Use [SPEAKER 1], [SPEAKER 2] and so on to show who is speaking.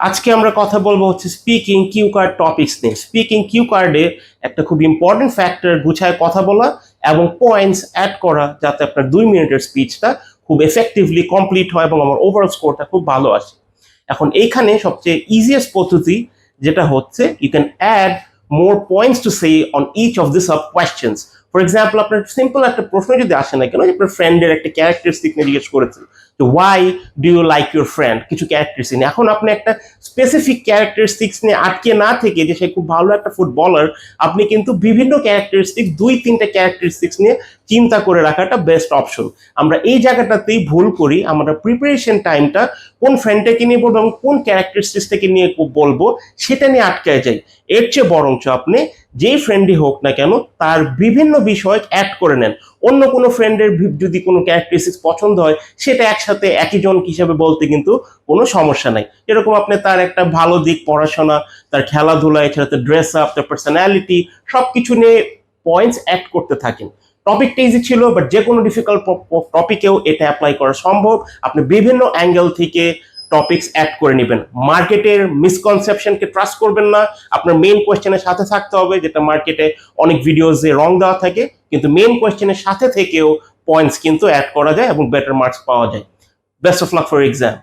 [SPEAKER 1] আজকে আমরা কথা বলবো হচ্ছে স্পিকিং কিউ কার্ড টপিকস নিয়ে। স্পিকিং কিউ কার্ডে একটা খুব ইম্পর্টেন্ট ফ্যাক্টর গুছায় কথা বলা এবং পয়েন্টস অ্যাড করা, যাতে আপনার 2 মিনিটের স্পিচটা খুব এফেক্টিভলি কমপ্লিট হয় এবং আমার ওভারঅল স্কোরটা খুব ভালো আসে। এখন এইখানে সবচেয়ে ইজিয়েস্ট পদ্ধতি যেটা হচ্ছে, you can add more points to say on each of this questions. For example, আপনার সিম্পল একটা প্রশ্ন যদি আসে না কেন, আপনার ফ্রেন্ডের একটা ক্যারেক্টারিস্টিক নিয়ে জিজ্ঞেস করেছেন, তো why do you like your friend, কিছু ক্যারেক্টারিস্টিক নিয়ে। এখন আপনি একটা স্পেসিফিক ক্যারেক্টারিস্টিক্স নিয়ে আটকে না থেকে, যে সে খুব ভালো একটা ফুটবলার, আপনি কিন্তু বিভিন্ন ক্যারেক্টারিস্টিক্স, 2-3টা ক্যারেক্টারিস্টিক্স নিয়ে চিন্তা করে রাখাটা বেস্ট অপশন। আমরা এই জায়গাটাতেই ভুল করি, আমরা প্রিপারেশন টাইমটা কোন ফ্রেন্ডটাকে নিয়ে বলবো এবং কোন ক্যারেক্টারিস্টিক্সটাকে নিয়ে বলবো সেটা নিয়ে আটকায় যাই। এর চেয়ে বরঞ্চ আপনি যেই ফ্রেন্ডই হোক না কেন তার বিভিন্ন বিষয় অ্যাড করে নেন। অন্য কোনো ফ্রেন্ডের যদি কোনো ক্যারেক্টারিস্টিক্স পছন্দ হয়, সেটা একসাথে একই জন হিসেবে বলতে কিন্তু কোনো সমস্যা নাই। এরকম আপনি তার একটা ভালো দিক, পড়াশোনা, তার খেলাধুলা, এছাড়া তার ড্রেস আপ, তার পার্সোনালিটি, সবকিছু নিয়ে পয়েন্টস অ্যাড করতে থাকেন। টপিকটা ইজি ছিল, বাট যে কোনো ডিফিকাল্ট টপিকেও এটা অ্যাপ্লাই করা সম্ভব। আপনি বিভিন্ন অ্যাঙ্গেল থেকে টপিকস অ্যাড করে নেবেন। মার্কেটের মিসকনসেপশনকে ট্রাস্ট করবেন না, আপনার মেইন কোয়েশ্চেনের সাথে থাকতে হবে, যেটা মার্কেটে অনেক ভিডিওসে রং দেওয়া থাকে, কিন্তু মেইন কোয়েশ্চেনের সাথে থেকেও পয়েন্টস কিন্তু অ্যাড করা যায় এবং বেটার মার্কস পাওয়া যায়। Best of luck for exam.